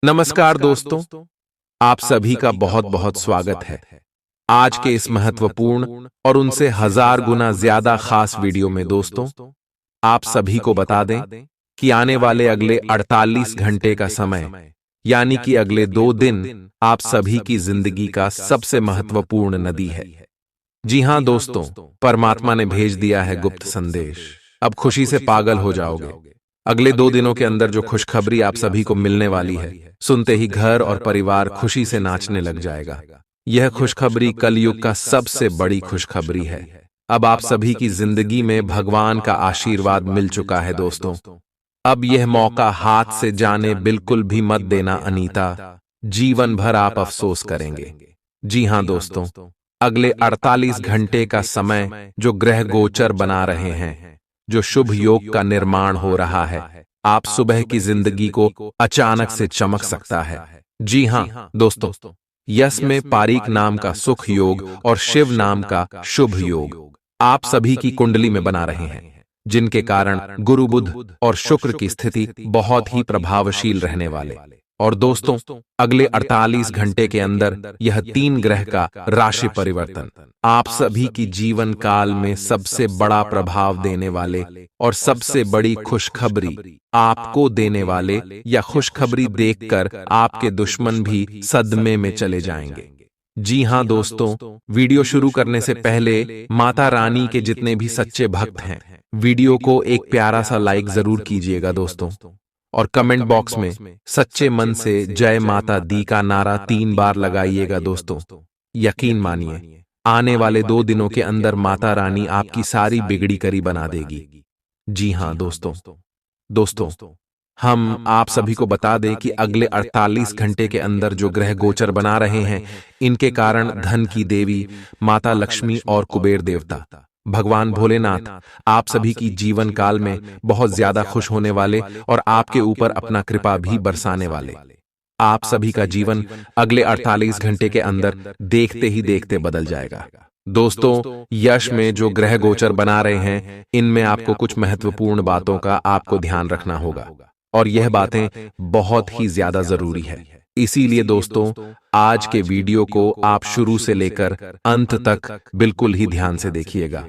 नमस्कार दोस्तों, आप सभी का बहुत बहुत स्वागत है आज के इस महत्वपूर्ण और उनसे हजार गुना ज्यादा खास वीडियो में। दोस्तों, आप सभी को बता दें कि आने वाले अगले 48 घंटे का समय, यानी कि अगले 2 दिन, आप सभी की जिंदगी का सबसे महत्वपूर्ण नदी है। जी हां दोस्तों, परमात्मा ने भेज दिया है गुप्त संदेश। अब खुशी से पागल हो जाओगे। अगले 2 दिनों के अंदर जो खुशखबरी आप सभी को मिलने वाली है, सुनते ही घर और परिवार खुशी से नाचने लग जाएगा। यह खुशखबरी कलयुग का सबसे बड़ी खुशखबरी है। अब आप सभी की जिंदगी में भगवान का आशीर्वाद मिल चुका है दोस्तों। अब यह मौका हाथ से जाने बिल्कुल भी मत देना अनीता, जीवन भर आप अफसोस करेंगे। जी हां दोस्तों, अगले 48 घंटे का समय जो ग्रह गोचर बना रहे हैं, जो शुभ योग का निर्माण हो रहा है, आप सुबह की जिंदगी को अचानक से चमक सकता है। जी हां दोस्तों, यश में पारीक नाम का सुख योग और शिव नाम का शुभ योग आप सभी की कुंडली में बना रहे हैं, जिनके कारण गुरु बुध और शुक्र की स्थिति बहुत ही प्रभावशील रहने वाले। और दोस्तों, अगले 48 घंटे के अंदर यह 3 ग्रह का राशि परिवर्तन आप सभी की जीवन काल में सबसे बड़ा प्रभाव देने वाले और सबसे बड़ी खुशखबरी आपको देने वाले, या खुशखबरी देखकर आपके दुश्मन भी सदमे में चले जाएंगे। जी हां दोस्तों, वीडियो शुरू करने से पहले माता रानी के जितने भी सच्चे भक्त हैं, वीडियो को एक प्यारा सा लाइक जरूर कीजिएगा दोस्तों, और कमेंट बॉक्स में सच्चे मन से जय माता दी का नारा 3 बार लगाइएगा दोस्तों। यकीन मानिए, आने वाले 2 दिनों के अंदर माता रानी आपकी सारी बिगड़ी करी बना देगी। जी हां दोस्तों, हम आप सभी को बता दें कि अगले 48 घंटे के अंदर जो ग्रह गोचर बना रहे हैं, इनके कारण धन की देवी माता लक्ष्मी और कुबेर देवता भगवान भोलेनाथ आप सभी की जीवन काल में बहुत ज्यादा खुश होने वाले और आपके ऊपर अपना कृपा भी बरसाने वाले। आप सभी का जीवन अगले 48 घंटे के अंदर देखते ही देखते बदल जाएगा। दोस्तों, यश में जो ग्रह गोचर बना रहे हैं, इनमें आपको कुछ महत्वपूर्ण बातों का आपको ध्यान रखना होगा, और यह बातें बहुत ही ज्यादा जरूरी है। इसीलिए दोस्तों, आज के वीडियो को आप शुरू से लेकर अंत तक बिल्कुल ही ध्यान से देखिएगा।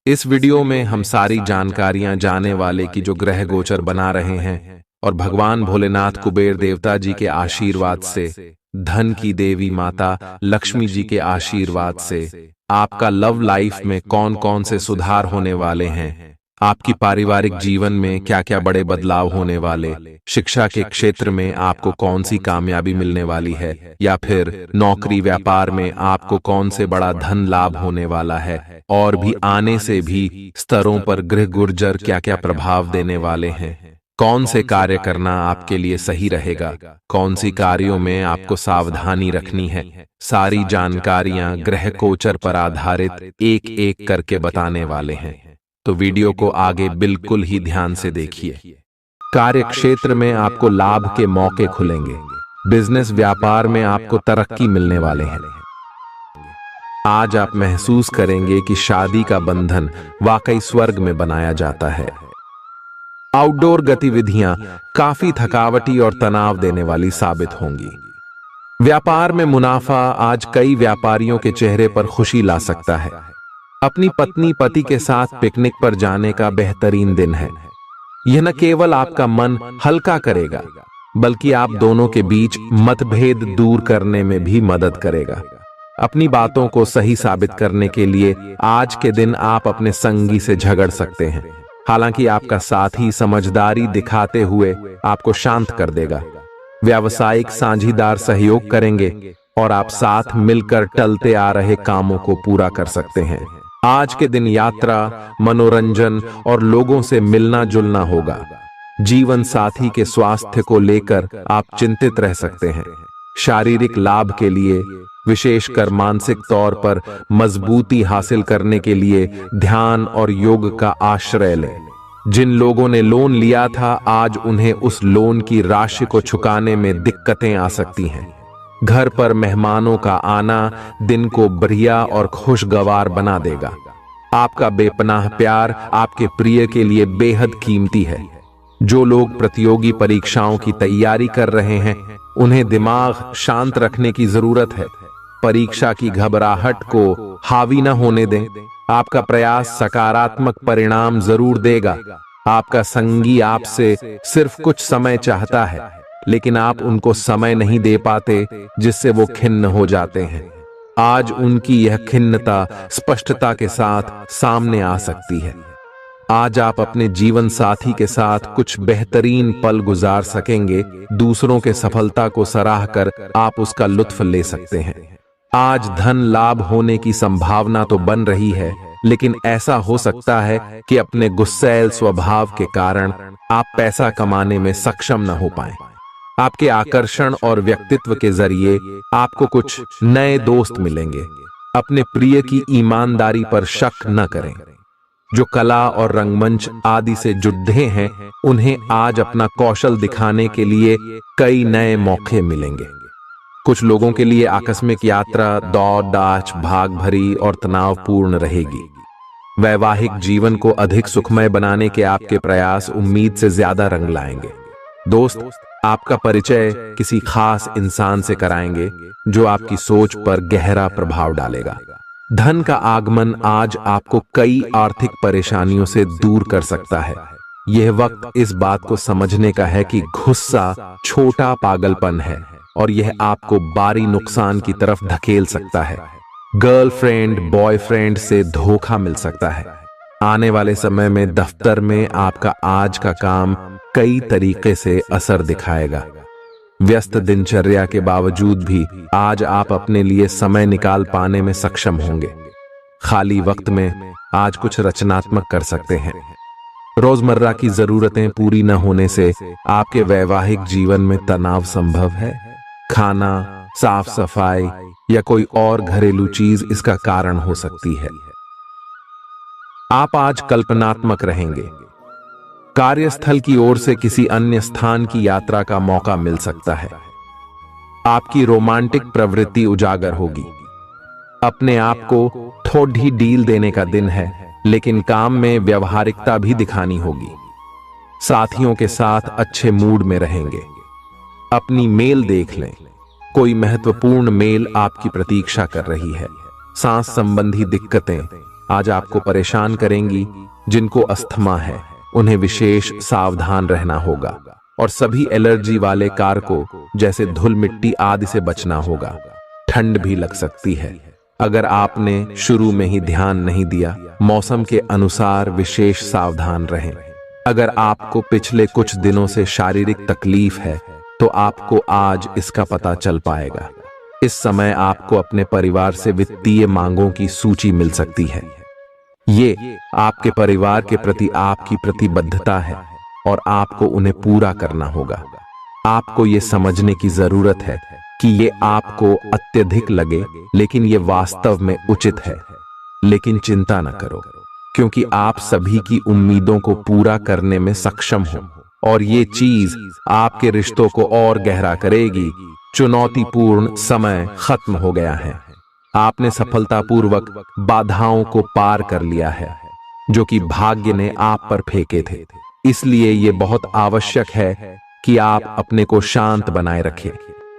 इस वीडियो में हम सारी जानकारियां जाने वाले कि जो ग्रह गोचर बना रहे हैं, और भगवान भोलेनाथ कुबेर देवता जी के आशीर्वाद से, धन की देवी माता लक्ष्मी जी के आशीर्वाद से आपका लव लाइफ में कौन कौन से सुधार होने वाले हैं, आपकी पारिवारिक जीवन में क्या क्या बड़े बदलाव होने वाले, शिक्षा के क्षेत्र में आपको कौन सी कामयाबी मिलने वाली है, या फिर नौकरी व्यापार में आपको कौन से बड़ा धन लाभ होने वाला है, और भी आने से भी स्तरों पर ग्रह गोचर क्या क्या प्रभाव देने वाले हैं, कौन से कार्य करना आपके लिए सही रहेगा, कौन सी कार्यों में आपको सावधानी रखनी है, सारी जानकारियां ग्रह गोचर पर आधारित एक एक करके बताने वाले हैं। तो वीडियो को आगे बिल्कुल ही ध्यान से देखिए। कार्य क्षेत्र में आपको लाभ के मौके खुलेंगे। बिजनेस व्यापार में आपको तरक्की मिलने वाले हैं। आज आप महसूस करेंगे कि शादी का बंधन वाकई स्वर्ग में बनाया जाता है। आउटडोर गतिविधियां काफी थकावटी और तनाव देने वाली साबित होंगी। व्यापार में मुनाफा आज कई व्यापारियों के चेहरे पर खुशी ला सकता है। अपनी पत्नी पति के साथ पिकनिक पर जाने का बेहतरीन दिन है। यह न केवल आपका मन हल्का करेगा, बल्कि आप दोनों के बीच मतभेद दूर करने में भी मदद करेगा। अपनी बातों को सही साबित करने के लिए आज के दिन आप अपने संगी से झगड़ सकते हैं। हालांकि आपका साथी समझदारी दिखाते हुए आपको शांत कर देगा। व्यावसायिक साझीदार सहयोग करेंगे और आप साथ मिलकर टलते आ रहे कामों को पूरा कर सकते हैं। आज के दिन यात्रा, मनोरंजन और लोगों से मिलना जुलना होगा। जीवन साथी के स्वास्थ्य को लेकर आप चिंतित रह सकते हैं। शारीरिक लाभ के लिए, विशेषकर मानसिक तौर पर मजबूती हासिल करने के लिए ध्यान और योग का आश्रय लें। जिन लोगों ने लोन लिया था, आज उन्हें उस लोन की राशि को चुकाने में दिक्कतें आ सकती हैं। घर पर मेहमानों का आना दिन को बढ़िया और खुशगवार बना देगा। आपका बेपनाह प्यार आपके प्रिय के लिए बेहद कीमती है। जो लोग प्रतियोगी परीक्षाओं की तैयारी कर रहे हैं, उन्हें दिमाग शांत रखने की जरूरत है। परीक्षा की घबराहट को हावी न होने दें। आपका प्रयास सकारात्मक परिणाम जरूर देगा। आपका संगी आपसे सिर्फ कुछ समय चाहता है, लेकिन आप उनको समय नहीं दे पाते, जिससे वो खिन्न हो जाते हैं। आज उनकी यह खिन्नता स्पष्टता के साथ सामने आ सकती है। आज आप अपने जीवन साथी के साथ कुछ बेहतरीन पल गुजार सकेंगे। दूसरों के सफलता को सराहकर आप उसका लुत्फ ले सकते हैं। आज धन लाभ होने की संभावना तो बन रही है, लेकिन ऐसा हो सकता है कि अपने गुस्सैल स्वभाव के कारण आप पैसा कमाने में सक्षम न हो पाएं। आपके आकर्षण और व्यक्तित्व के जरिए आपको कुछ नए दोस्त मिलेंगे। अपने प्रिय की ईमानदारी पर शक न करें। जो कला और रंगमंच आदि से जुड़े हैं, उन्हें आज अपना कौशल दिखाने के लिए कई नए मौके मिलेंगे। कुछ लोगों के लिए आकस्मिक यात्रा दौड़ दाच भाग भरी और तनावपूर्ण रहेगी। वैवाहिक जीवन को अधिक सुखमय बनाने के आपके प्रयास उम्मीद से ज्यादा रंग लाएंगे। दोस्त आपका परिचय किसी खास इंसान से कराएंगे, जो आपकी सोच पर गहरा प्रभाव डालेगा। धन का आगमन आज आपको कई आर्थिक परेशानियों से दूर कर सकता है। यह वक्त इस बात को समझने का है कि गुस्सा छोटा पागलपन है और यह आपको भारी नुकसान की तरफ धकेल सकता है। गर्लफ्रेंड बॉयफ्रेंड से धोखा मिल सकता है। आने वाले समय में दफ्तर में आपका आज का काम कई तरीके से असर दिखाएगा। व्यस्त दिनचर्या के बावजूद भी आज आप अपने लिए समय निकाल पाने में सक्षम होंगे। खाली वक्त में आज कुछ रचनात्मक कर सकते हैं। रोजमर्रा की जरूरतें पूरी न होने से आपके वैवाहिक जीवन में तनाव संभव है। खाना, साफ सफाई या कोई और घरेलू चीज इसका कारण हो सकती है। आप आज कल्पनात्मक रहेंगे। कार्यस्थल की ओर से किसी अन्य स्थान की यात्रा का मौका मिल सकता है। आपकी रोमांटिक प्रवृत्ति उजागर होगी। अपने आप को थोड़ी डील देने का दिन है, लेकिन काम में व्यवहारिकता भी दिखानी होगी। साथियों के साथ अच्छे मूड में रहेंगे। अपनी मेल देख लें। कोई महत्वपूर्ण मेल आपकी प्रतीक्षा कर रही है। सांस संबंधी दिक्कतें आज आपको परेशान करेंगी। जिनको अस्थमा है, उन्हें विशेष सावधान रहना होगा और सभी एलर्जी वाले कारकों जैसे धूल मिट्टी आदि से बचना होगा। ठंड भी लग सकती है। अगर आपने शुरू में ही ध्यान नहीं दिया, मौसम के अनुसार विशेष सावधान रहें। अगर आपको पिछले कुछ दिनों से शारीरिक तकलीफ है, तो आपको आज इसका पता चल पाएगा। इस समय आपको अपने परिवार से वित्तीय मांगों की सूची मिल सकती है। ये आपके परिवार के प्रति आपकी प्रतिबद्धता है और आपको उन्हें पूरा करना होगा। आपको ये समझने की जरूरत है कि ये आपको अत्यधिक लगे, लेकिन ये वास्तव में उचित है। लेकिन चिंता न करो, क्योंकि आप सभी की उम्मीदों को पूरा करने में सक्षम हो और ये चीज आपके रिश्तों को और गहरा करेगी। चुनौतीपूर्ण समय खत्म हो गया है। आपने सफलतापूर्वक बाधाओं को पार कर लिया है, जो कि भाग्य ने आप पर फेंके थे। इसलिए ये बहुत आवश्यक है कि आप अपने को शांत बनाए रखें।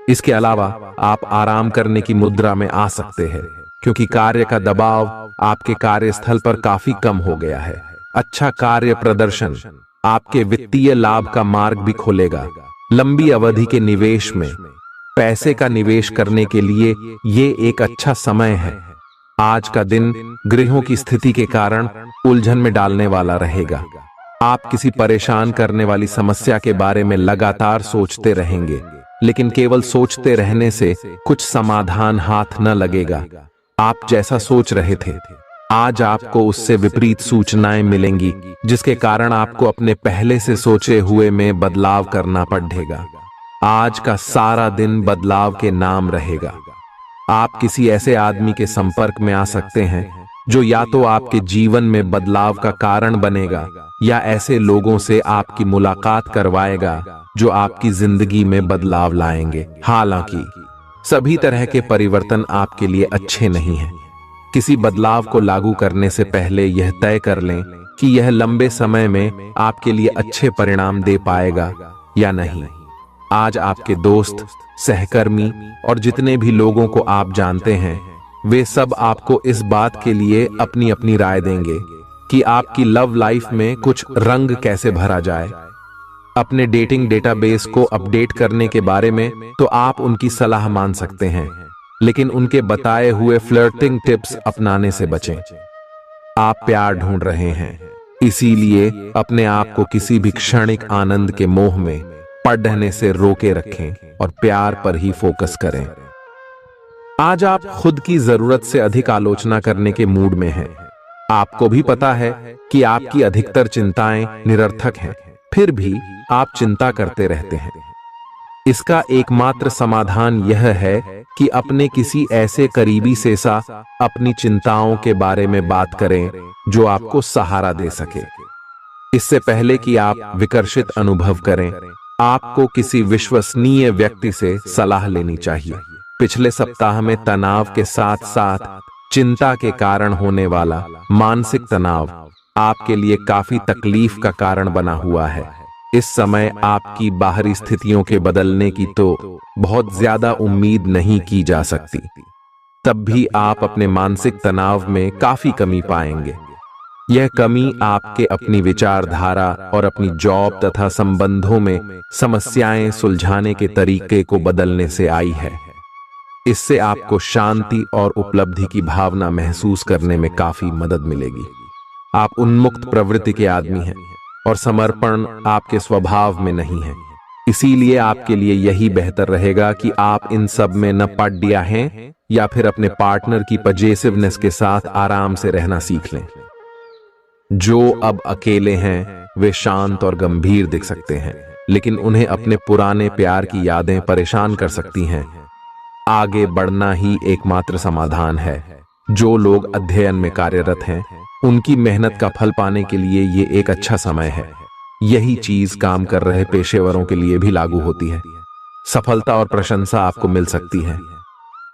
इसके अलावा आप आराम करने की मुद्रा में आ सकते हैं, क्योंकि कार्य का दबाव आपके कार्यस्थल पर काफी कम हो गया है। अच्छा कार्य प्रदर्शन आपके वित्तीय लाभ का मार्ग भी खोलेगा। लंबी अवधि के निवेश में पैसे का निवेश करने के लिए ये एक अच्छा समय है। आज का दिन गृहों की स्थिति के कारण उलझन में डालने वाला रहेगा। आप किसी परेशान करने वाली समस्या के बारे में लगातार सोचते रहेंगे, लेकिन केवल सोचते रहने से कुछ समाधान हाथ न लगेगा। आप जैसा सोच रहे थे, आज आपको उससे विपरीत सूचनाएं मिलेंगी, जिसके कारण आपको अपने पहले से सोचे हुए में बदलाव करना पड़ेगा। आज का सारा दिन बदलाव के नाम रहेगा। आप किसी ऐसे आदमी के संपर्क में आ सकते हैं जो या तो आपके जीवन में बदलाव का कारण बनेगा, या ऐसे लोगों से आपकी मुलाकात करवाएगा जो आपकी जिंदगी में बदलाव लाएंगे। हालांकि सभी तरह के परिवर्तन आपके लिए अच्छे नहीं हैं। किसी बदलाव को लागू करने से पहले यह तय कर लें कि यह लंबे समय में आपके लिए अच्छे परिणाम दे पाएगा या नहीं। आज आपके दोस्त, सहकर्मी और जितने भी लोगों को आप जानते हैं, वे सब आपको इस बात के लिए अपनी अपनी राय देंगे कि आपकी लव लाइफ में कुछ रंग कैसे भरा जाए। अपने डेटिंग डेटाबेस को अपडेट करने के बारे में तो आप उनकी सलाह मान सकते हैं, लेकिन उनके बताए हुए फ्लर्टिंग टिप्स अपनाने से बचें। आप प्यार ढूंढ रहे हैं, इसीलिए अपने आप को किसी भी क्षणिक आनंद के मोह में पड़ने से रोके रखें और प्यार पर ही फोकस करें। आज आप खुद की जरूरत से अधिक आलोचना करने के मूड में हैं। आपको भी पता है कि आपकी अधिकतर चिंताएं निरर्थक हैं, फिर भी आप चिंता करते रहते हैं। इसका एकमात्र समाधान यह है कि अपने किसी ऐसे करीबी से अपनी चिंताओं के बारे में बात करें जो आपको सहारा दे सके। इससे पहले कि आप विकर्षित अनुभव करें, आपको किसी विश्वसनीय व्यक्ति से सलाह लेनी चाहिए। पिछले सप्ताह में तनाव के साथ साथ चिंता के कारण होने वाला मानसिक तनाव आपके लिए काफी तकलीफ का कारण बना हुआ है। इस समय आपकी बाहरी स्थितियों के बदलने की तो बहुत ज्यादा उम्मीद नहीं की जा सकती। तब भी आप अपने मानसिक तनाव में काफी कमी पाएंगे। यह कमी आपके अपनी विचारधारा और अपनी जॉब तथा संबंधों में समस्याएं सुलझाने के तरीके को बदलने से आई है। इससे आपको शांति और उपलब्धि की भावना महसूस करने में काफी मदद मिलेगी। आप उन्मुक्त प्रवृत्ति के आदमी हैं और समर्पण आपके स्वभाव में नहीं है। इसीलिए आपके लिए यही बेहतर रहेगा कि आप इन सब में न पड़ गया हैं या फिर अपने पार्टनर की पजेसिवनेस के साथ आराम से रहना सीख लें। जो अब अकेले हैं वे शांत और गंभीर दिख सकते हैं, लेकिन उन्हें अपने पुराने प्यार की यादें परेशान कर सकती हैं। आगे बढ़ना ही एकमात्र समाधान है। जो लोग अध्ययन में कार्यरत हैं, उनकी मेहनत का फल पाने के लिए ये एक अच्छा समय है। यही चीज काम कर रहे पेशेवरों के लिए भी लागू होती है। सफलता और प्रशंसा आपको मिल सकती है,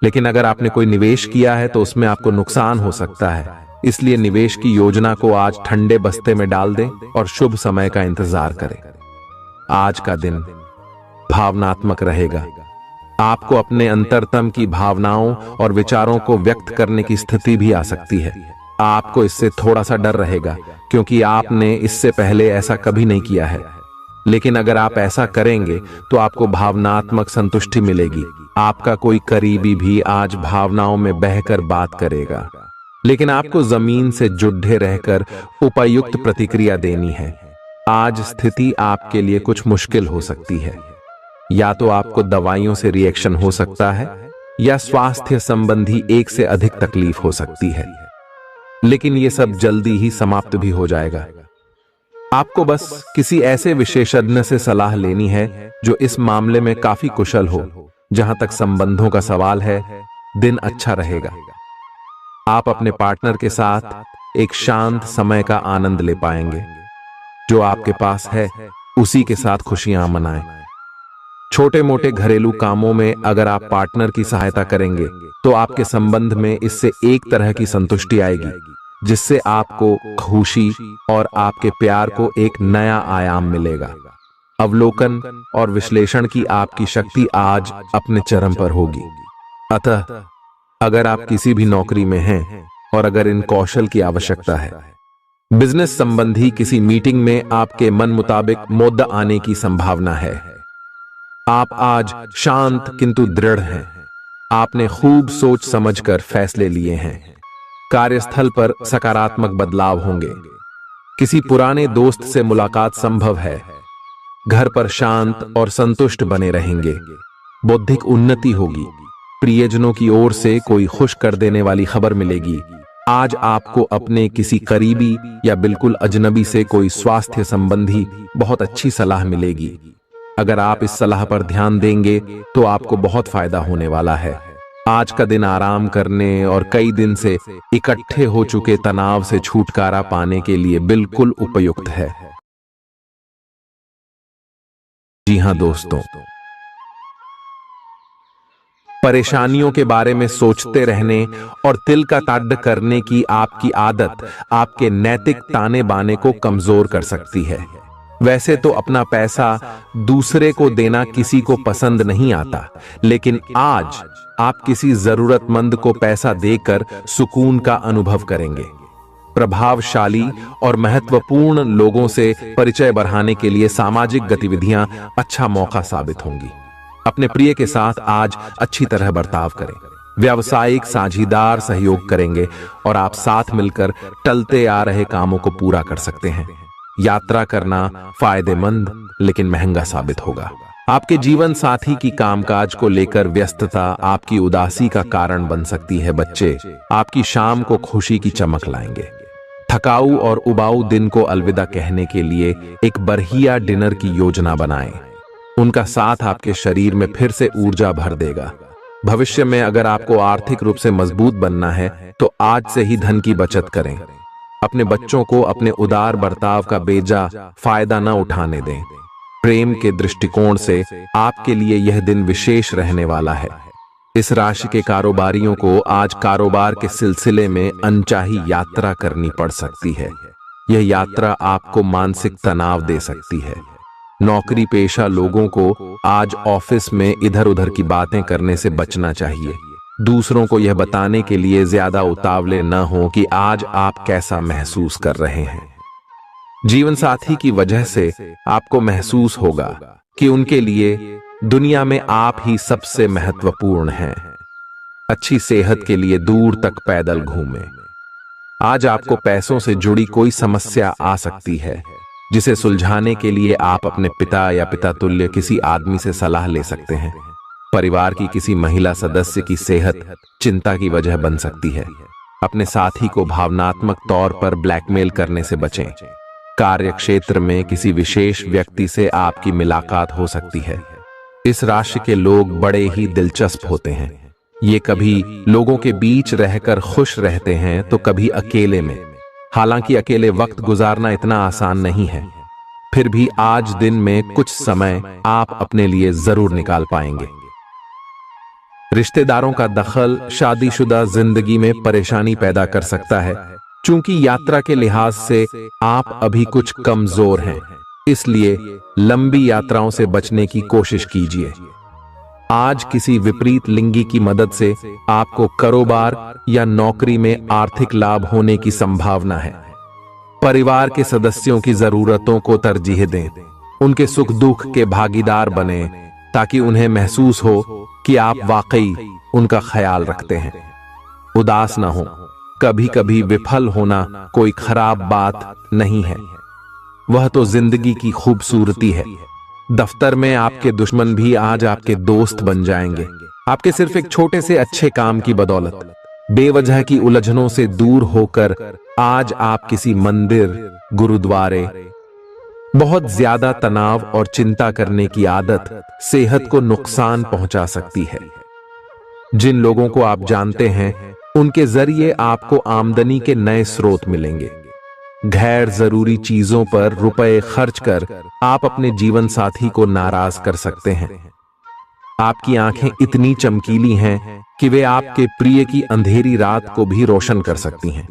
लेकिन अगर आपने कोई निवेश किया है तो उसमें आपको नुकसान हो सकता है। इसलिए निवेश की योजना को आज ठंडे बस्ते में डाल दें और शुभ समय का इंतजार करें। आज का दिन भावनात्मक रहेगा। आपको अपने अंतरतम की भावनाओं और विचारों को व्यक्त करने की स्थिति भी आ सकती है। आपको इससे थोड़ा सा डर रहेगा क्योंकि आपने इससे पहले ऐसा कभी नहीं किया है, लेकिन अगर आप ऐसा करेंगे तो आपको भावनात्मक संतुष्टि मिलेगी। आपका कोई करीबी भी आज भावनाओं में बहकर बात करेगा, लेकिन आपको जमीन से जुड़े रहकर उपयुक्त प्रतिक्रिया देनी है। आज स्थिति आपके लिए कुछ मुश्किल हो सकती है। या तो आपको दवाइयों से रिएक्शन हो सकता है या स्वास्थ्य संबंधी एक से अधिक तकलीफ हो सकती है, लेकिन यह सब जल्दी ही समाप्त भी हो जाएगा। आपको बस किसी ऐसे विशेषज्ञ से सलाह लेनी है जो इस मामले में काफी कुशल हो। जहां तक संबंधों का सवाल है, दिन अच्छा रहेगा। आप अपने पार्टनर के साथ एक शांत समय का आनंद ले पाएंगे। जो आपके पास है उसी के साथ खुशियां मनाएं। छोटे मोटे घरेलू कामों में अगर आप पार्टनर की सहायता करेंगे तो आपके संबंध में इससे एक तरह की संतुष्टि आएगी, जिससे आपको खुशी और आपके प्यार को एक नया आयाम मिलेगा। अवलोकन और विश्लेषण की आपकी शक्ति आज अपने चरम पर होगी। अतः अगर आप किसी भी नौकरी में हैं और अगर इन कौशल की आवश्यकता है, बिजनेस संबंधी किसी मीटिंग में आपके मन मुताबिक मुद्दा आने की संभावना है। आप आज शांत किंतु दृढ़ हैं। आपने खूब सोच समझकर फैसले लिए हैं। कार्यस्थल पर सकारात्मक बदलाव होंगे। किसी पुराने दोस्त से मुलाकात संभव है। घर पर शांत और संतुष्ट बने रहेंगे। बौद्धिक उन्नति होगी। प्रियजनों की ओर से कोई खुश कर देने वाली खबर मिलेगी। आज आपको अपने किसी करीबी या बिल्कुल अजनबी से कोई स्वास्थ्य संबंधी बहुत अच्छी सलाह मिलेगी। अगर आप इस सलाह पर ध्यान देंगे तो आपको बहुत फायदा होने वाला है। आज का दिन आराम करने और कई दिन से इकट्ठे हो चुके तनाव से छुटकारा पाने के लिए बिल्कुल उपयुक्त है। जी हां दोस्तों, परेशानियों के बारे में सोचते रहने और तिल का ताड्ड करने की आपकी आदत आपके नैतिक ताने बाने को कमजोर कर सकती है। वैसे तो अपना पैसा दूसरे को देना किसी को पसंद नहीं आता, लेकिन आज आप किसी जरूरतमंद को पैसा देकर सुकून का अनुभव करेंगे। प्रभावशाली और महत्वपूर्ण लोगों से परिचय बढ़ाने के लिए सामाजिक गतिविधियां अच्छा मौका साबित होंगी। अपने प्रिय के साथ आज अच्छी तरह बर्ताव करें। व्यावसायिक साझीदार सहयोग करेंगे और आप साथ मिलकर टलते आ रहे कामों को पूरा कर सकते हैं। यात्रा करना फायदेमंद लेकिन महंगा साबित होगा। आपके जीवन साथी की कामकाज को लेकर व्यस्तता आपकी उदासी का कारण बन सकती है। बच्चे आपकी शाम को खुशी की चमक लाएंगे। थकाऊ और उबाऊ दिन को अलविदा कहने के लिए एक बढ़िया डिनर की योजना बनाएं। उनका साथ आपके शरीर में फिर से ऊर्जा भर देगा। भविष्य में अगर आपको आर्थिक रूप से मजबूत बनना है तो आज से ही धन की बचत करें। अपने बच्चों को अपने उदार बर्ताव का बेजा फायदा न उठाने दें। प्रेम के दृष्टिकोण से आपके लिए यह दिन विशेष रहने वाला है। इस राशि के कारोबारियों को आज कारोबार के सिलसिले में अनचाही यात्रा करनी पड़ सकती है। यह यात्रा आपको मानसिक तनाव दे सकती है। नौकरी पेशा लोगों को आज ऑफिस में इधर उधर की बातें करने से बचना चाहिए। दूसरों को यह बताने के लिए ज्यादा उतावले न हो कि आज आप कैसा महसूस कर रहे हैं। जीवन साथी की वजह से आपको महसूस होगा कि उनके लिए दुनिया में आप ही सबसे महत्वपूर्ण हैं। अच्छी सेहत के लिए दूर तक पैदल घूमें। आज आपको पैसों से जुड़ी कोई समस्या आ सकती है, जिसे सुलझाने के लिए आप अपने पिता या पिता तुल्य किसी आदमी से सलाह ले सकते हैं। परिवार की किसी महिला सदस्य की सेहत चिंता की वजह बन सकती है। अपने साथी को भावनात्मक तौर पर ब्लैकमेल करने से बचें। कार्य क्षेत्र में किसी विशेष व्यक्ति से आपकी मुलाकात हो सकती है। इस राशि के लोग बड़े ही दिलचस्प होते हैं। ये कभी लोगों के बीच रहकर खुश रहते हैं तो कभी अकेले में। हालांकि अकेले वक्त गुजारना इतना आसान नहीं है, फिर भी आज दिन में कुछ समय आप अपने लिए जरूर निकाल पाएंगे। रिश्तेदारों का दखल शादीशुदा जिंदगी में परेशानी पैदा कर सकता है। चूंकि यात्रा के लिहाज से आप अभी कुछ कमजोर हैं, इसलिए लंबी यात्राओं से बचने की कोशिश कीजिए। आज किसी विपरीत लिंगी की मदद से आपको कारोबार या नौकरी में आर्थिक लाभ होने की संभावना है। परिवार के सदस्यों की जरूरतों को तरजीह दें। उनके सुख दुख के भागीदार बने ताकि उन्हें महसूस हो कि आप वाकई उनका ख्याल रखते हैं। उदास न हो। कभी कभी विफल होना कोई खराब बात नहीं है, वह तो जिंदगी की खूबसूरती है। दफ्तर में आपके दुश्मन भी आज आपके दोस्त बन जाएंगे, आपके सिर्फ एक छोटे से अच्छे काम की बदौलत। बेवजह की उलझनों से दूर होकर आज आप किसी मंदिर, गुरुद्वारे। बहुत ज्यादा तनाव और चिंता करने की आदत सेहत को नुकसान पहुंचा सकती है। जिन लोगों को आप जानते हैं उनके जरिए आपको आमदनी के नए स्रोत मिलेंगे। गैर जरूरी चीजों पर रुपए खर्च कर आप अपने जीवन साथी को नाराज कर सकते हैं। आपकी आंखें इतनी चमकीली हैं कि वे आपके प्रिय की अंधेरी रात को भी रोशन कर सकती हैं।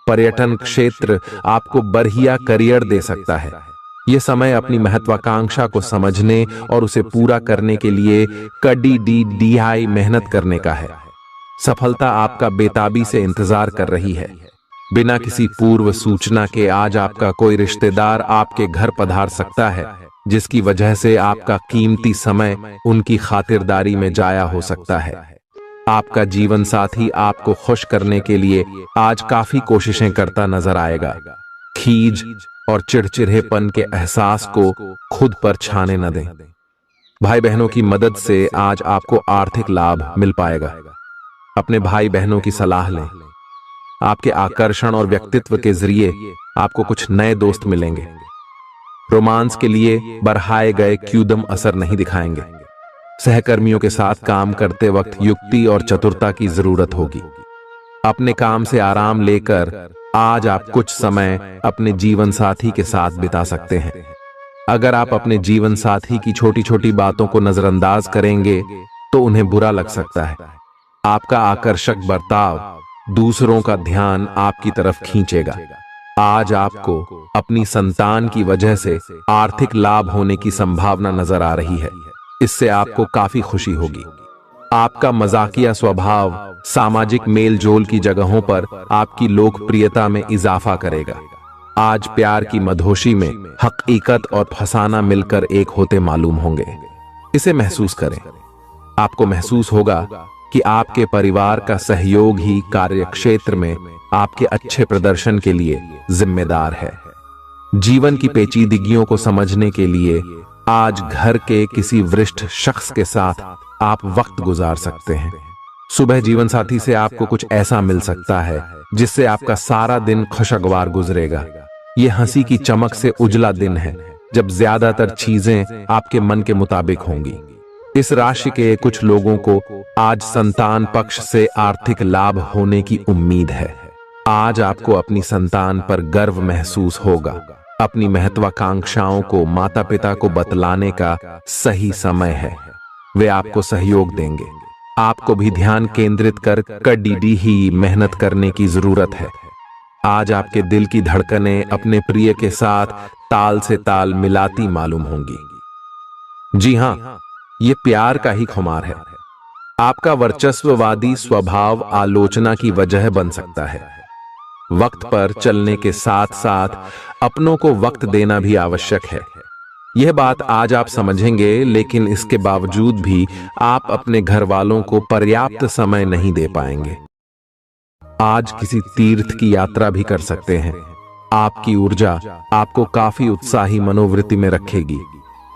पर्यटन क्षेत्र आपको बढ़िया करियर दे सकता है। यह समय अपनी महत्वाकांक्षा को समझने और उसे पूरा करने के लिए कड़ी मेहनत करने का है। सफलता आपका बेताबी से इंतजार कर रही है। बिना किसी पूर्व सूचना के आज आपका कोई रिश्तेदार आपके घर पधार सकता है, जिसकी वजह से आपका कीमती समय उनकी खातिरदारी में जाया हो सकता है। आपका जीवन साथी आपको खुश करने के लिए आज काफी कोशिशें करता नजर आएगा। खीज और चिड़चिड़ेपन के एहसास को खुद पर छाने न दें। भाई बहनों की मदद से आज आपको आर्थिक लाभ मिल पाएगा। अपने भाई बहनों की सलाह लें। आपके आकर्षण और व्यक्तित्व के जरिए आपको कुछ नए दोस्त मिलेंगे। रोमांस के लिए बढ़ाए गए क्यूदम असर नहीं दिखाएंगे। सहकर्मियों के साथ काम करते वक्त युक्ति और चतुरता की जरूरत होगी। अपने काम से आराम लेकर आज आप कुछ समय अपने जीवन साथी के साथ बिता सकते हैं। अगर आप अपने जीवन साथी की छोटी छोटी बातों को नजरअंदाज करेंगे तो उन्हें बुरा लग सकता है। आपका आकर्षक बर्ताव दूसरों का ध्यान आपकी तरफ खींचेगा। आज आपको अपनी संतान की वजह से आर्थिक लाभ होने की संभावना नजर आ रही है। इससे आपको काफी खुशी होगी। आपका मजाकिया स्वभाव सामाजिक मेलजोल की जगहों पर आपकी लोकप्रियता में इजाफा करेगा। आज प्यार की मधोशी में हकीकत और फसाना मिलकर एक होते मालूम होंगे। इसे महसूस करें। आपको महसूस होगा कि आपके परिवार का सहयोग ही कार्यक्षेत्र में आपके अच्छे प्रदर्शन के लिए जिम्मेदार है। जीवन की पेचीदगियों को समझने के लिए आज घर के किसी वरिष्ठ शख्स के साथ आप वक्त गुजार सकते हैं। सुबह जीवन साथी से आपको कुछ ऐसा मिल सकता है जिससे आपका सारा दिन खुशगवार गुजरेगा। यह हंसी की चमक से उजला दिन है जब ज्यादातर चीजें आपके मन के मुताबिक होंगी। इस राशि के कुछ लोगों को आज संतान पक्ष से आर्थिक लाभ होने की उम्मीद है। आज आपको अपनी संतान पर गर्व महसूस होगा। अपनी महत्वाकांक्षाओं को माता पिता को बतलाने का सही समय है। वे आपको सहयोग देंगे। आपको भी ध्यान केंद्रित कर कड़ी ही मेहनत करने की जरूरत है। आज आपके दिल की धड़कनें अपने प्रिय के साथ ताल से ताल मिलाती मालूम होंगी। जी हां, ये प्यार का ही खुमार है। आपका वर्चस्ववादी स्वभाव आलोचना की वजह बन सकता है। वक्त पर चलने के साथ साथ अपनों को वक्त देना भी आवश्यक है। यह बात आज आप समझेंगे, लेकिन इसके बावजूद भी आप अपने घर वालों को पर्याप्त समय नहीं दे पाएंगे। आज किसी तीर्थ की यात्रा भी कर सकते हैं। आपकी ऊर्जा आपको काफी उत्साही मनोवृत्ति में रखेगी।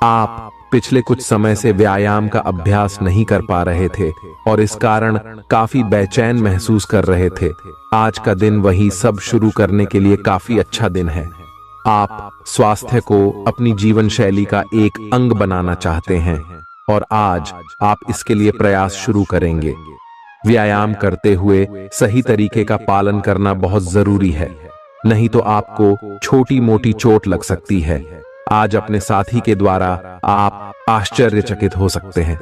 आप पिछले कुछ समय से व्यायाम का अभ्यास नहीं कर पा रहे थे और इस कारण काफी बेचैन महसूस कर रहे थे। आज का दिन वही सब शुरू करने के लिए काफी अच्छा दिन है। आप स्वास्थ्य को अपनी जीवन शैली का एक अंग बनाना चाहते हैं और आज आप इसके लिए प्रयास शुरू करेंगे। व्यायाम करते हुए सही तरीके का पालन करना बहुत जरूरी है, नहीं तो आपको छोटी मोटी चोट लग सकती है। आज अपने साथी के द्वारा आप आश्चर्यचकित हो सकते हैं।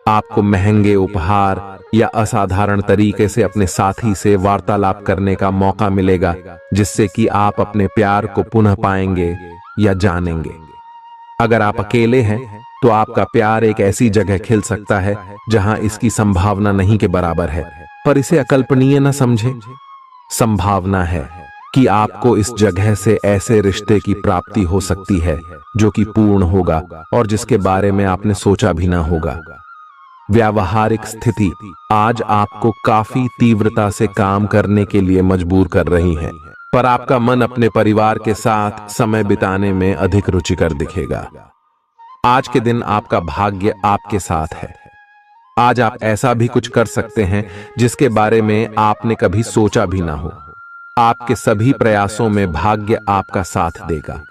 आपको महंगे उपहार या असाधारण तरीके से अपने साथी से वार्तालाप करने का मौका मिलेगा, जिससे कि आप अपने प्यार को पुनः पाएंगे या जानेंगे। अगर आप अकेले हैं तो आपका प्यार एक ऐसी जगह खिल सकता है जहां इसकी संभावना नहीं के बराबर है, पर इसे अकल्पनीय न समझें। संभावना है कि आपको इस जगह से ऐसे रिश्ते की प्राप्ति हो सकती है जो कि पूर्ण होगा और जिसके बारे में आपने सोचा भी ना होगा। व्यावहारिक स्थिति आज आपको काफी तीव्रता से काम करने के लिए मजबूर कर रही है, पर आपका मन अपने परिवार के साथ समय बिताने में अधिक रुचिकर दिखेगा। आज के दिन आपका भाग्य आपके साथ है। आज आप ऐसा भी कुछ कर सकते हैं जिसके बारे में आपने कभी सोचा भी ना हो। आपके सभी प्रयासों में भाग्य आपका साथ देगा।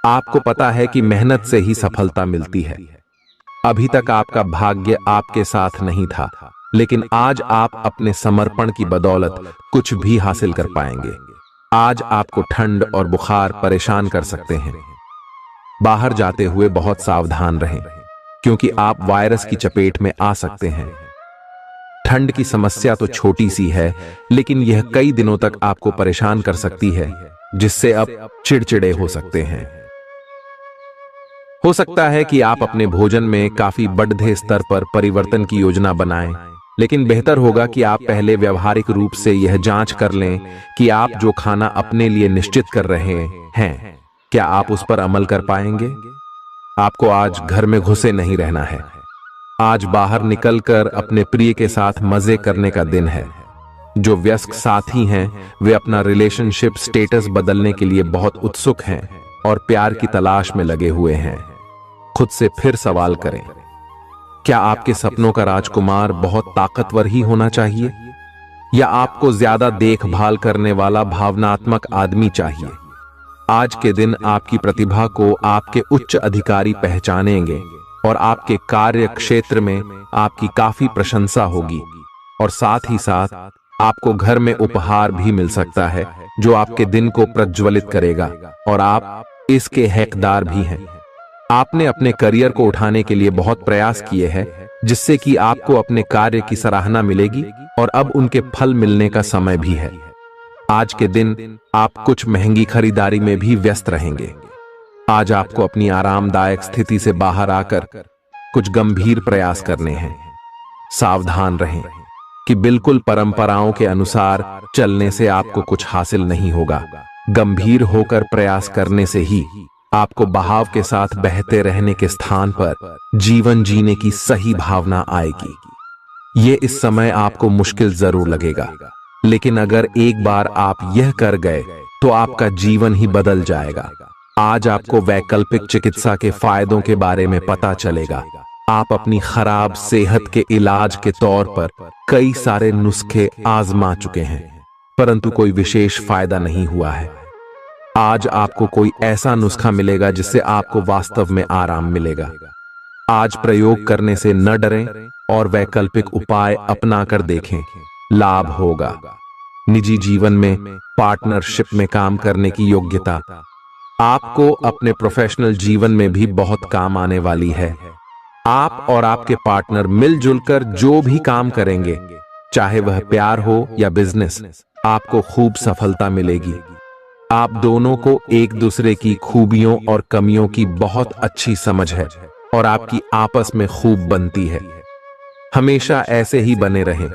आपको पता है कि मेहनत से ही सफलता मिलती है। अभी तक आपका भाग्य आपके साथ नहीं था, लेकिन आज आप अपने समर्पण की बदौलत कुछ भी हासिल कर पाएंगे। आज आपको ठंड और बुखार परेशान कर सकते हैं। बाहर जाते हुए बहुत सावधान रहें, क्योंकि आप वायरस की चपेट में आ सकते हैं। ठंड की समस्या तो छोटी सी है, लेकिन यह कई दिनों तक आपको परेशान कर सकती है, जिससे आप चिड़चिड़े हो सकते हैं। हो सकता है कि आप अपने भोजन में काफी बढ़ते स्तर पर परिवर्तन की योजना बनाएं, लेकिन बेहतर होगा कि आप पहले व्यवहारिक रूप से यह जांच कर लें कि आप जो खाना अपने लिए निश्चित कर रहे हैं, क्या आप उस पर अमल कर पाएंगे। आपको आज घर में घुसे नहीं रहना है। आज बाहर निकलकर अपने प्रिय के साथ मजे करने का दिन है। जो व्यस्क साथी हैं, वे अपना रिलेशनशिप स्टेटस बदलने के लिए बहुत उत्सुक हैं और प्यार की तलाश में लगे हुए हैं। खुद से फिर सवाल करें, क्या आपके सपनों का राजकुमार बहुत ताकतवर ही होना चाहिए, या आपको ज्यादा देखभाल करने वाला भावनात्मक आदमी चाहिए। आज के दिन आपकी प्रतिभा को आपके उच्च अधिकारी पहचानेंगे और आपके कार्य क्षेत्र में आपकी काफी प्रशंसा होगी, और साथ ही साथ आपको घर में उपहार भी मिल सकता है जो आपके दिन को प्रज्वलित करेगा और आप इसके हकदार भी हैं। आपने अपने करियर को उठाने के लिए बहुत प्रयास किए हैं, जिससे कि आपको अपने कार्य की सराहना मिलेगी और अब उनके फल मिलने का समय भी है। आज के दिन आप कुछ महंगी खरीदारी में भी व्यस्त रहेंगे। आज आपको अपनी आरामदायक स्थिति से बाहर आकर कुछ गंभीर प्रयास करने हैं। सावधान रहें कि बिल्कुल परंपराओं के अनुसार चलने से आपको कुछ हासिल नहीं होगा। गंभीर होकर प्रयास करने से ही आपको बहाव के साथ बहते रहने के स्थान पर जीवन जीने की सही भावना आएगी। ये इस समय आपको मुश्किल जरूर लगेगा, लेकिन अगर एक बार आप यह कर गए तो आपका जीवन ही बदल जाएगा। आज आपको वैकल्पिक चिकित्सा के फायदों के बारे में पता चलेगा। आप अपनी खराब सेहत के इलाज के तौर पर कई सारे नुस्खे आजमा चुके हैं, परंतु कोई विशेष फायदा नहीं हुआ है। आज आपको कोई ऐसा नुस्खा मिलेगा जिससे आपको वास्तव में आराम मिलेगा। आज प्रयोग करने से न डरें और वैकल्पिक उपाय अपनाकर देखें, लाभ होगा। निजी जीवन में पार्टनरशिप में काम करने की योग्यता आपको अपने प्रोफेशनल जीवन में भी बहुत काम आने वाली है। आप और आपके पार्टनर मिलजुल कर जो भी काम करेंगे, चाहे वह प्यार हो या बिजनेस, आपको खूब सफलता मिलेगी। आप दोनों को एक दूसरे की खूबियों और कमियों की बहुत अच्छी समझ है और आपकी आपस में खूब बनती है। हमेशा ऐसे ही बने रहें।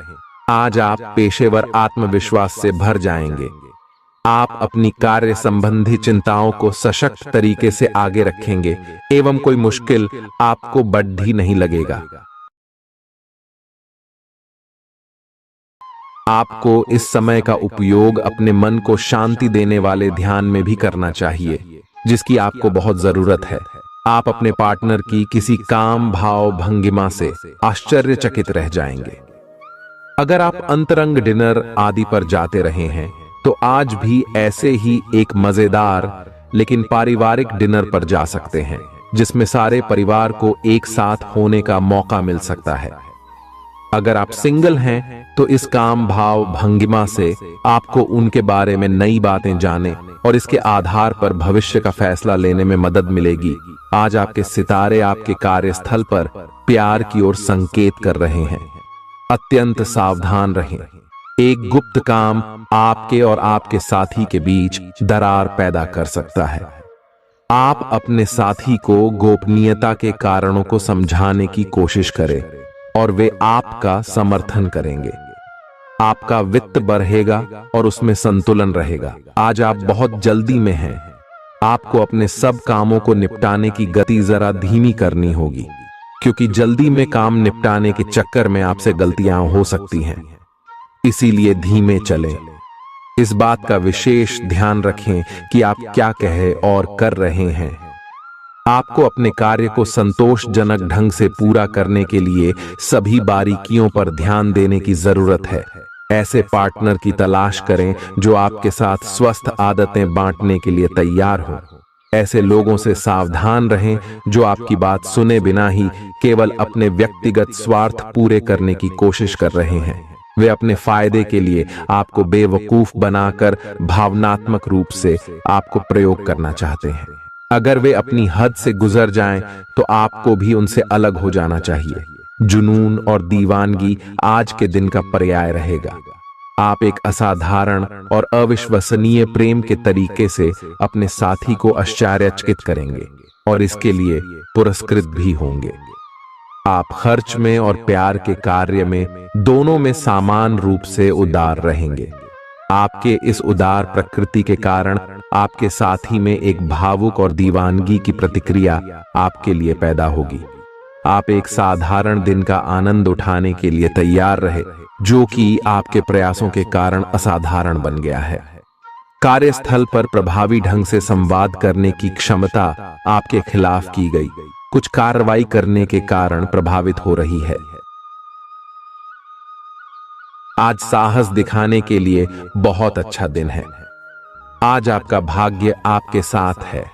आज आप पेशेवर आत्मविश्वास से भर जाएंगे। आप अपनी कार्य संबंधी चिंताओं को सशक्त तरीके से आगे रखेंगे एवं कोई मुश्किल आपको बढ़ी नहीं लगेगा। आपको इस समय का उपयोग अपने मन को शांति देने वाले ध्यान में भी करना चाहिए, जिसकी आपको बहुत जरूरत है। आप अपने पार्टनर की किसी काम भाव भंगिमा से आश्चर्यचकित रह जाएंगे। अगर आप अंतरंग डिनर आदि पर जाते रहे हैं तो आज भी ऐसे ही एक मजेदार लेकिन पारिवारिक डिनर पर जा सकते हैं, जिसमें सारे परिवार को एक साथ होने का मौका मिल सकता है। अगर आप सिंगल हैं तो इस काम भाव भंगिमा से आपको उनके बारे में नई बातें जाने और इसके आधार पर भविष्य का फैसला लेने में मदद मिलेगी। आज आपके सितारे आपके कार्यस्थल पर प्यार की ओर संकेत कर रहे हैं। अत्यंत सावधान रहें। एक गुप्त काम आपके और आपके साथी के बीच दरार पैदा कर सकता है। आप अपने साथी को गोपनीयता के कारणों को समझाने की कोशिश करें और वे आपका समर्थन करेंगे। आपका वित्त बढ़ेगा और उसमें संतुलन रहेगा। आज आप बहुत जल्दी में हैं। आपको अपने सब कामों को निपटाने की गति जरा धीमी करनी होगी, क्योंकि जल्दी में काम निपटाने के चक्कर में आपसे गलतियां हो सकती हैं। इसीलिए धीमे चलें। इस बात का विशेष ध्यान रखें कि आप क्या कहे और कर रहे हैं। आपको अपने कार्य को संतोषजनक ढंग से पूरा करने के लिए सभी बारीकियों पर ध्यान देने की जरूरत है। ऐसे पार्टनर की तलाश करें जो आपके साथ स्वस्थ आदतें बांटने के लिए तैयार हो। ऐसे लोगों से सावधान रहें जो आपकी बात सुने बिना ही केवल अपने व्यक्तिगत स्वार्थ पूरे करने की कोशिश कर रहे हैं। वे अपने फायदे के लिए आपको बेवकूफ बनाकर भावनात्मक रूप से आपको प्रयोग करना चाहते हैं। अगर वे अपनी हद से गुजर जाएं, तो आपको भी उनसे अलग हो जाना चाहिए। जुनून और दीवानगी आज के दिन का पर्याय रहेगा। आप एक असाधारण और अविश्वसनीय प्रेम के तरीके से अपने साथी को आश्चर्यचकित करेंगे और इसके लिए पुरस्कृत भी होंगे। आप खर्च में और प्यार के कार्य में दोनों में समान रूप से उदार रहेंगे। आपके इस उदार प्रकृति के कारण आपके साथी में एक भावुक और दीवानगी की प्रतिक्रिया आपके लिए पैदा होगी। आप एक साधारण दिन का आनंद उठाने के लिए तैयार रहे, जो कि आपके प्रयासों के कारण असाधारण बन गया है। कार्यस्थल पर प्रभावी ढंग से संवाद करने की क्षमता आपके खिलाफ की गई कुछ कार्रवाई करने के कारण प्रभावित हो रही है। आज साहस दिखाने के लिए बहुत अच्छा दिन है। आज आपका भाग्य आपके साथ है।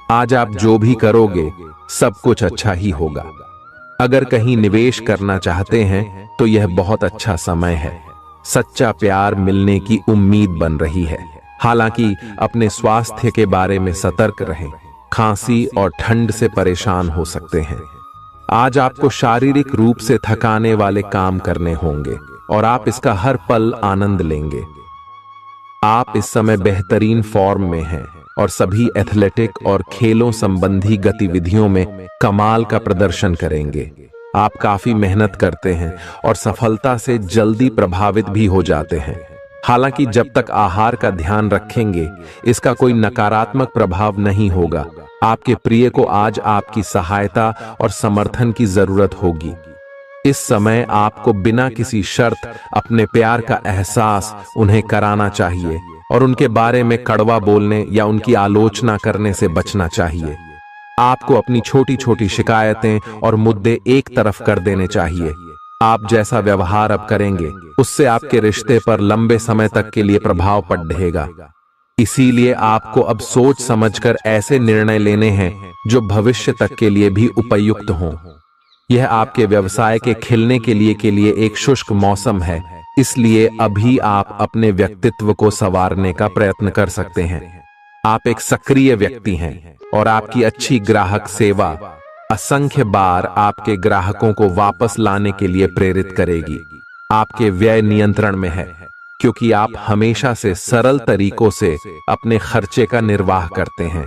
आज आप जो भी करोगे सब कुछ अच्छा ही होगा। अगर कहीं निवेश करना चाहते हैं तो यह बहुत अच्छा समय है। सच्चा प्यार मिलने की उम्मीद बन रही है। हालांकि अपने स्वास्थ्य के बारे में सतर्क रहें। खांसी और ठंड से परेशान हो सकते हैं। आज आपको शारीरिक रूप से थकाने वाले काम करने होंगे और आप इसका हर पल आनंद लेंगे। आप इस समय बेहतरीन फॉर्म में हैं और सभी एथलेटिक और खेलों संबंधी गतिविधियों में कमाल का प्रदर्शन करेंगे। आप काफी मेहनत करते हैं और सफलता से जल्दी प्रभावित भी हो जाते हैं। हालांकि जब तक आहार का ध्यान रखेंगे, इसका कोई नकारात्मक प्रभाव नहीं होगा। आपके प्रिय को आज आपकी सहायता और समर्थन की जरूरत होगी। इस समय आपको बिना किसी शर्त अपने प्यार का एहसास उन्हें कराना चाहिए और उनके बारे में कड़वा बोलने या उनकी आलोचना करने से बचना चाहिए। आपको अपनी छोटी छोटी शिकायतें और मुद्दे एक तरफ कर देने चाहिए। आप जैसा व्यवहार अब करेंगे, उससे आपके रिश्ते पर लंबे समय तक के लिए प्रभाव पड़ेगा। इसीलिए आपको अब सोच समझकर ऐसे निर्णय लेने हैं जो भविष्य तक के लिए भी उपयुक्त हों। यह आपके व्यवसाय के खिलने के लिए एक शुष्क मौसम है, इसलिए अभी आप अपने व्यक्तित्व को संवारने का प्रयत्न कर सकते हैं। आप एक सक्रिय व्यक्ति हैं और आपकी अच्छी ग्राहक सेवा असंख्य बार आपके ग्राहकों को वापस लाने के लिए प्रेरित करेगी। आपके व्यय नियंत्रण में है क्योंकि आप हमेशा से सरल तरीकों से अपने खर्चे का निर्वाह करते हैं।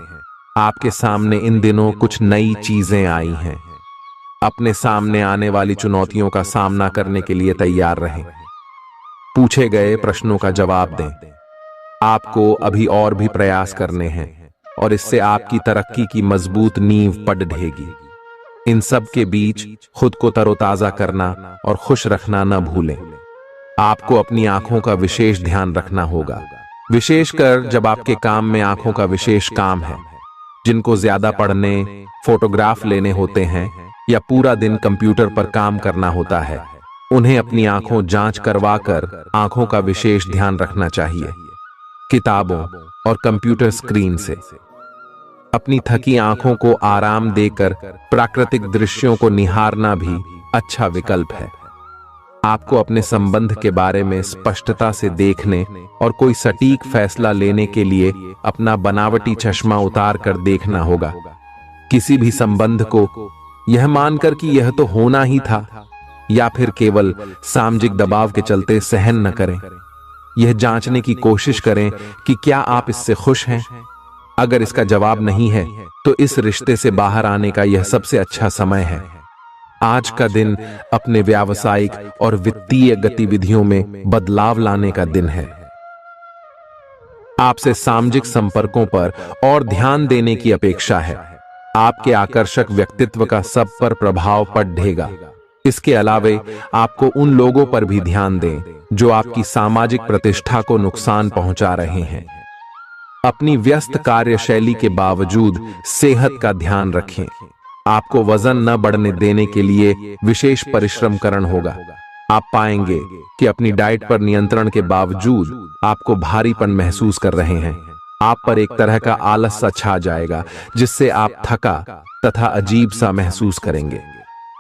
आपके सामने इन दिनों कुछ नई चीजें आई हैं। अपने सामने आने वाली चुनौतियों का सामना करने के लिए तैयार रहें। पूछे गए प्रश्नों का जवाब दें। आपको अभी और भी प्रयास करने हैं और इससे आपकी तरक्की की मजबूत नींव पड़ेगी। इन सब के बीच खुद को तरोताजा करना और खुश रखना न भूलें। आपको अपनी आंखों का विशेष ध्यान रखना होगा, विशेषकर जब आपके काम में आंखों का विशेष काम है। जिनको ज्यादा पढ़ने, फोटोग्राफ लेने होते हैं या पूरा दिन कंप्यूटर पर काम करना होता है, उन्हें अपनी आंखों जांच करवाकर आंखों का विशेष ध्यान रखना चाहिए। किताबों और कंप्यूटर स्क्रीन से अपनी थकी आंखों को आराम देकर प्राकृतिक दृश्यों को निहारना भी अच्छा विकल्प है। आपको अपने संबंध के बारे में स्पष्टता से देखने और कोई सटीक फैसला लेने के लिए अपना बनावटी चश्मा उतार कर देखना होगा। किसी भी संबंध को यह मानकर कि यह तो होना ही था या फिर केवल सामाजिक दबाव के चलते सहन न करें। यह जांचने की कोशिश करें कि क्या आप इससे खुश हैं। अगर इसका जवाब नहीं है तो इस रिश्ते से बाहर आने का यह सबसे अच्छा समय है। आज का दिन अपने व्यावसायिक और वित्तीय गतिविधियों में बदलाव लाने का दिन है। आपसे सामाजिक संपर्कों पर और ध्यान देने की अपेक्षा है। आपके आकर्षक व्यक्तित्व का सब पर प्रभाव पड़ेगा। इसके अलावे आपको उन लोगों पर भी ध्यान दें जो आपकी सामाजिक प्रतिष्ठा को नुकसान पहुंचा रहे हैं। अपनी व्यस्त कार्यशैली के बावजूद सेहत का ध्यान रखें। आपको वजन न बढ़ने देने के लिए विशेष परिश्रम करना होगा। आप पाएंगे कि अपनी डाइट पर नियंत्रण के बावजूद आपको भारीपन महसूस कर रहे हैं। आप पर एक तरह का आलस सा छा जाएगा जिससे आप थका तथा अजीब सा महसूस करेंगे।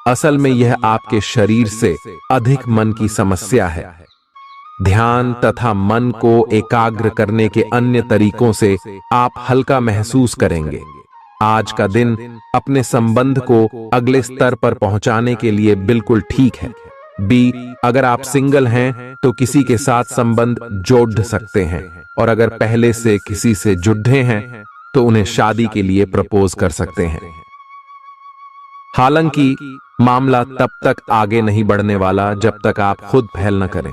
असल में यह आपके शरीर से अधिक मन की समस्या है। ध्यान तथा मन को एकाग्र करने के अन्य तरीकों से आप हल्का महसूस करेंगे। आज का दिन अपने संबंध को अगले स्तर पर पहुंचाने के लिए बिल्कुल ठीक है। अगर आप सिंगल हैं तो किसी के साथ संबंध जोड़ सकते हैं और अगर पहले से किसी से जुड़े हैं तो उन्हें शादी के लिए प्रपोज कर सकते हैं। हालांकि मामला तब तक आगे नहीं बढ़ने वाला जब तक आप खुद पहल न करें।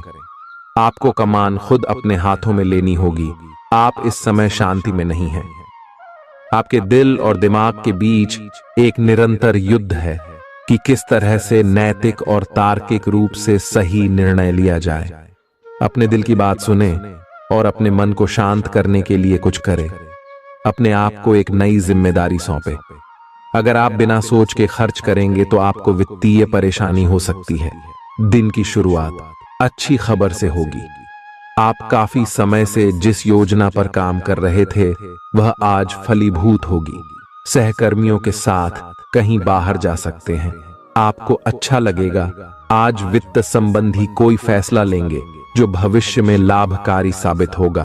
आपको कमान खुद अपने हाथों में लेनी होगी। आप इस समय शांति में नहीं हैं। आपके दिल और दिमाग के बीच एक निरंतर युद्ध है कि किस तरह से नैतिक और तार्किक रूप से सही निर्णय लिया जाए। अपने दिल की बात सुने और अपने मन को शांत करने के लिए कुछ करें। अपने आप को एक नई जिम्मेदारी सौंपे। अगर आप बिना सोच के खर्च करेंगे तो आपको वित्तीय परेशानी हो सकती है। दिन की शुरुआत अच्छी खबर से होगी। आप काफी समय से जिस योजना पर काम कर रहे थे वह आज फलीभूत होगी। सहकर्मियों के साथ कहीं बाहर जा सकते हैं। आपको अच्छा लगेगा। आज वित्त संबंधी कोई फैसला लेंगे जो भविष्य में लाभकारी साबित होगा।